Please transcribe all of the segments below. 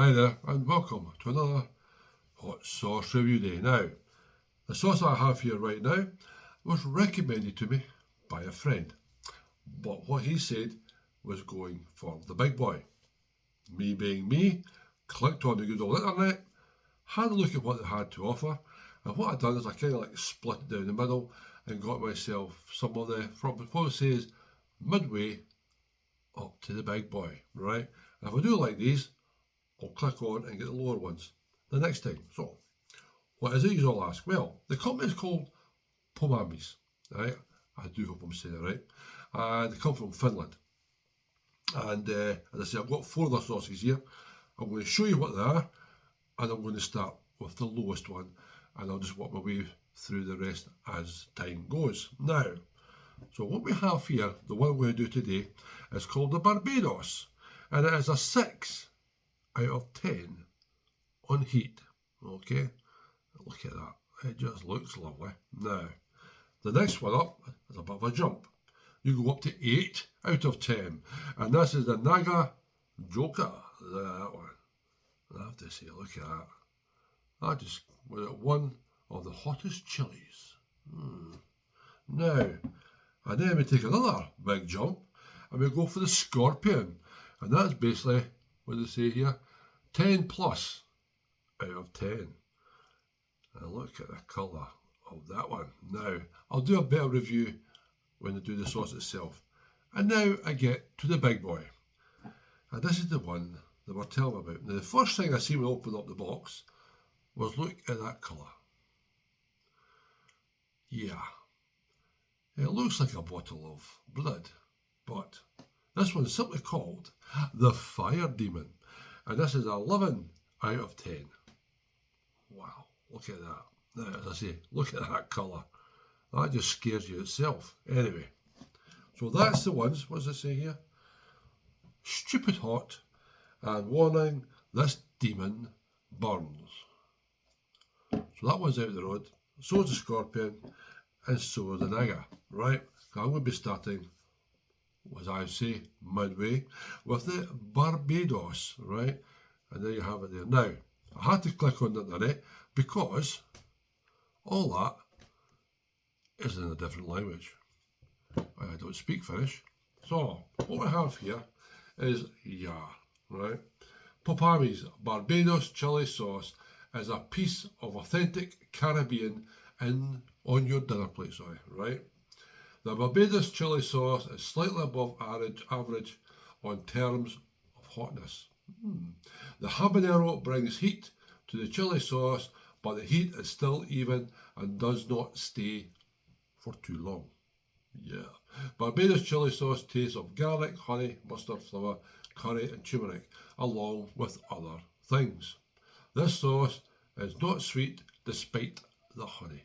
Hi there, and welcome to another hot sauce review day. Now, the sauce I have here right now was recommended to me by a friend, but what he said was going for the big boy. Me being me, clicked on the good old internet, had a look at what they had to offer, and what I've done is I kind of like split it down the middle and got myself some of the, from what it says, midway up to the big boy, right? And if I do like these, I'll click on and get the lower ones the next time. So, what is it, you all ask? Well, the company is called Poppamies, right? I do hope I'm saying it right. And they come from Finland. And as I say, I've got 4 of their sauces here. I'm going to show you what they are, and I'm going to start with the lowest one, and I'll just work my way through the rest as time goes. Now, so what we have here, the one I'm going to do today, is called the Barbados, and it is a 6 out of 10 on heat. Okay, look at that, it just looks lovely. Now, the next one up is a bit of a jump. You go up to 8 out of 10, and this is the Naga Joker. That one, I have to say, look at that. That just was one of the hottest chilies. Now, and then we take another big jump, and we go for the Scorpion, and that's basically what they say here, 10 plus out of 10. And look at the colour of that one. Now, I'll do a better review when I do the sauce itself. And now I get to the big boy. And this is the one that we're telling about. Now, the first thing I see when I opened up the box was look at that colour. Yeah, it looks like a bottle of blood, but this one's simply called the Fire Demon. And this is 11 out of 10. Wow, look at that. Now, as I say, look at that colour. That just scares you itself. Anyway, so that's the ones. What does it say here? Stupid hot, and warning, this demon burns. So that one's out of the road. So is the Scorpion, and so is the Naga. Right, so I'm going to be starting, as I say, midway with the Barbados, right? And there you have it there. Now, I had to click on the internet because all that is in a different language. I don't speak Finnish. So, what we have here is YARR, right? Poppamies Barbados chili sauce is a piece of authentic Caribbean on your dinner plate, right? The Barbados chili sauce is slightly above average on terms of hotness. The habanero brings heat to the chili sauce, but the heat is still even and does not stay for too long. Yeah. Barbados chili sauce tastes of garlic, honey, mustard flavour, curry and turmeric, along with other things. This sauce is not sweet despite the honey.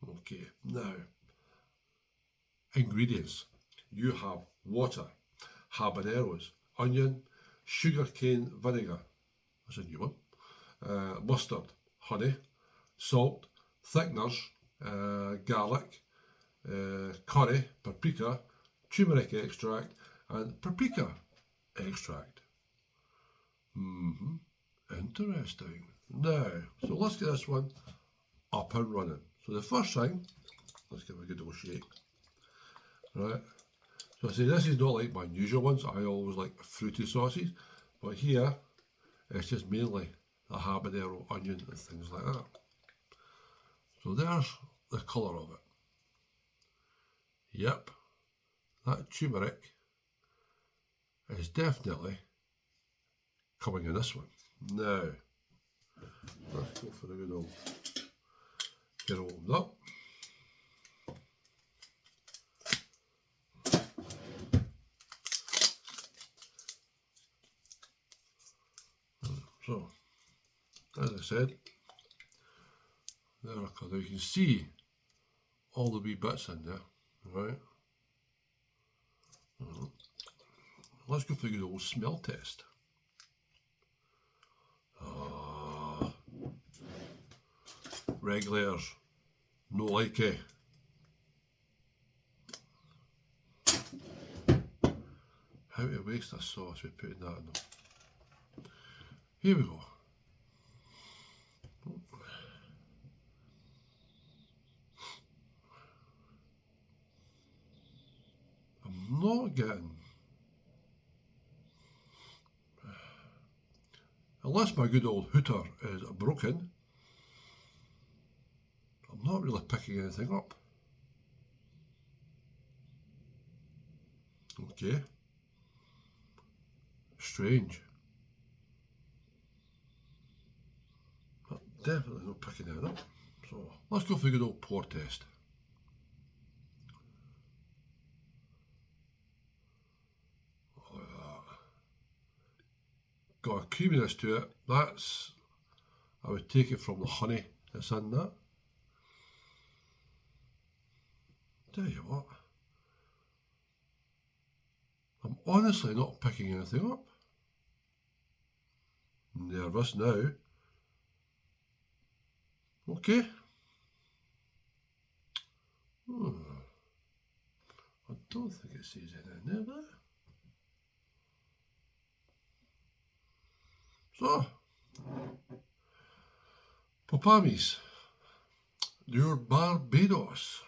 Okay, now, ingredients. You have water, habaneros, onion, sugarcane vinegar, that's a new one, mustard, honey, salt, thickeners, garlic, curry, paprika, turmeric extract, and paprika extract. Interesting. Now, so let's get this one up and running. So the first thing, let's give it a good old shake. Right. So I say this is not like my usual ones. I always like fruity sauces, but here it's just mainly the habanero, onion and things like that. So there's the colour of it. Yep, that turmeric is definitely coming in this one. Now, let's go for the good old, get it opened up. So, as I said, there you can see all the wee bits in there, right? Let's go for the good old smell test. Regulators, no like it. How to waste a sauce with putting that in them. Here we go. I'm not getting, unless my good old hooter is broken, I'm not really picking anything up. Okay. Strange. But definitely not picking it up. So let's go for the good old pour test. Like that. Got a creaminess to it. That's, I would take it from the honey that's in that. Tell you what, I'm honestly not picking anything up. Nervous now. Okay. I don't think it says anything there, but. So, Poppamies, your Barbados.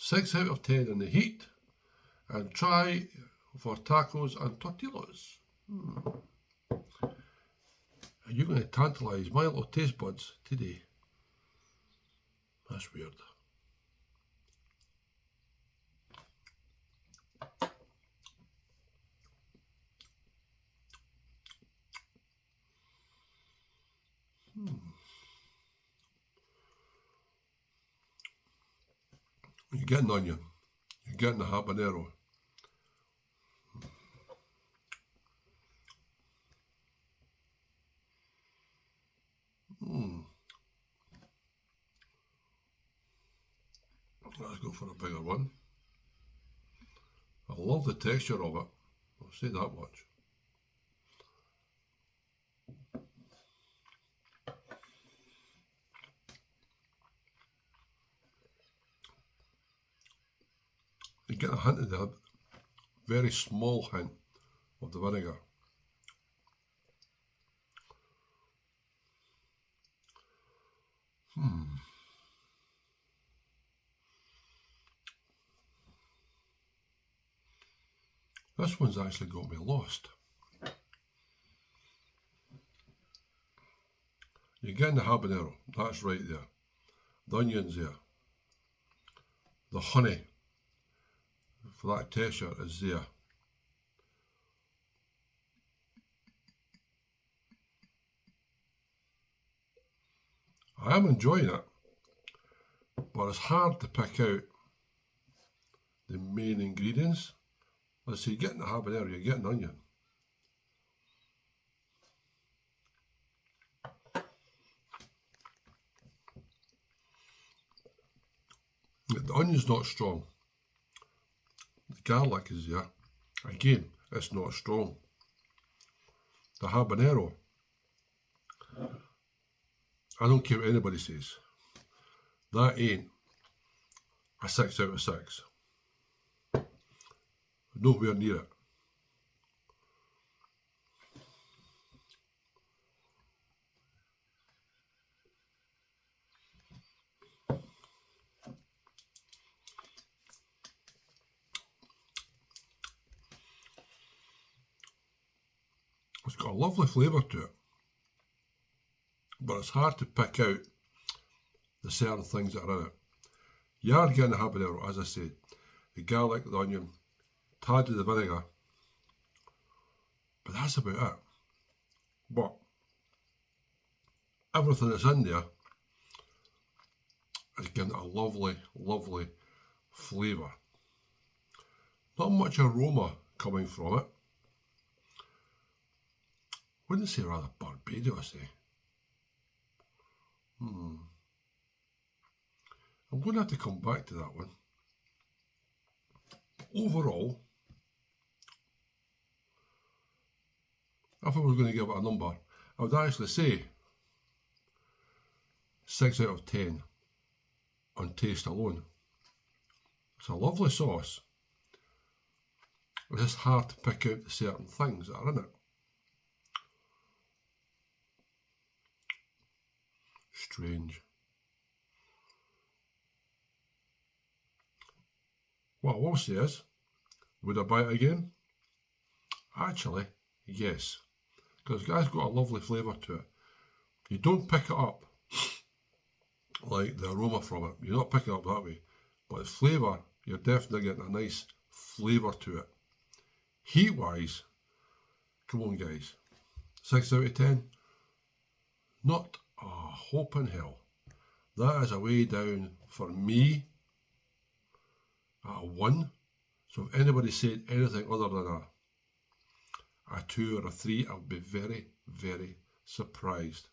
6 out of 10 in the heat, and try for tacos and tortillas. Are you going to tantalise my little taste buds today? That's weird. You're getting onion. You're getting the habanero. Let's go for a bigger one. I love the texture of it. I'll say that much. You get a hint of the very small hint of the vinegar. This one's actually got me lost. You're getting the habanero, that's right there. The onions there. The honey for that texture is there. I am enjoying it, but it's hard to pick out the main ingredients. Let's see, you're getting the habanero, you're getting onion. The onion's not strong. The garlic is there. Again, it's not strong. The habanero, I don't care what anybody says, that ain't a 6 out of 6. Nowhere near it. It's got a lovely flavour to it, but it's hard to pick out the certain things that are in it. You are getting the habanero, as I said, the garlic, the onion, tad of the vinegar, but that's about it. But everything that's in there is giving it a lovely, lovely flavour. Not much aroma coming from it. Wouldn't say rather Barbados, eh? I'm going to have to come back to that one. Overall, if I was going to give it a number, I would actually say 6 out of 10 on taste alone. It's a lovely sauce. It's just hard to pick out the certain things that are in it. strange. What I will say is, would I buy it again? Actually, yes. Because it's got a lovely flavour to it. You don't pick it up like the aroma from it. You're not picking it up that way. But the flavour, you're definitely getting a nice flavour to it. Heat-wise, come on guys, 6 out of 10? Not a hope in hell. That is a way down for me at a 1. So if anybody said anything other than a 2 or a 3, I would be very, very surprised.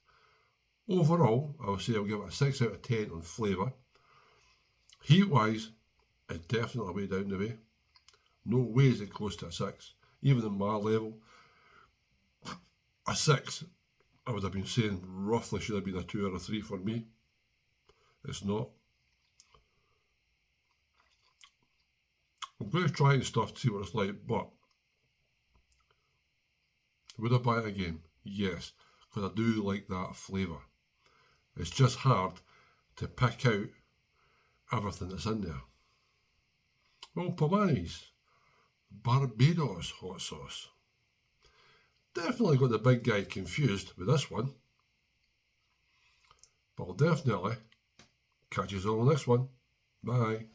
Overall, I would say I'll give it a 6 out of 10 on flavour. Heat-wise, it's definitely way down the way. No way is it close to a 6. Even in my level, a 6, I would have been saying roughly should have been a 2 or a 3 for me. It's not. I'm going to try and stuff to see what it's like, but would I buy it again? Yes, because I do like that flavour. It's just hard to pick out everything that's in there. Well, Poppamies Barbados hot sauce. Definitely got the big guy confused with this one. But I'll definitely catch you all on the next one. Bye.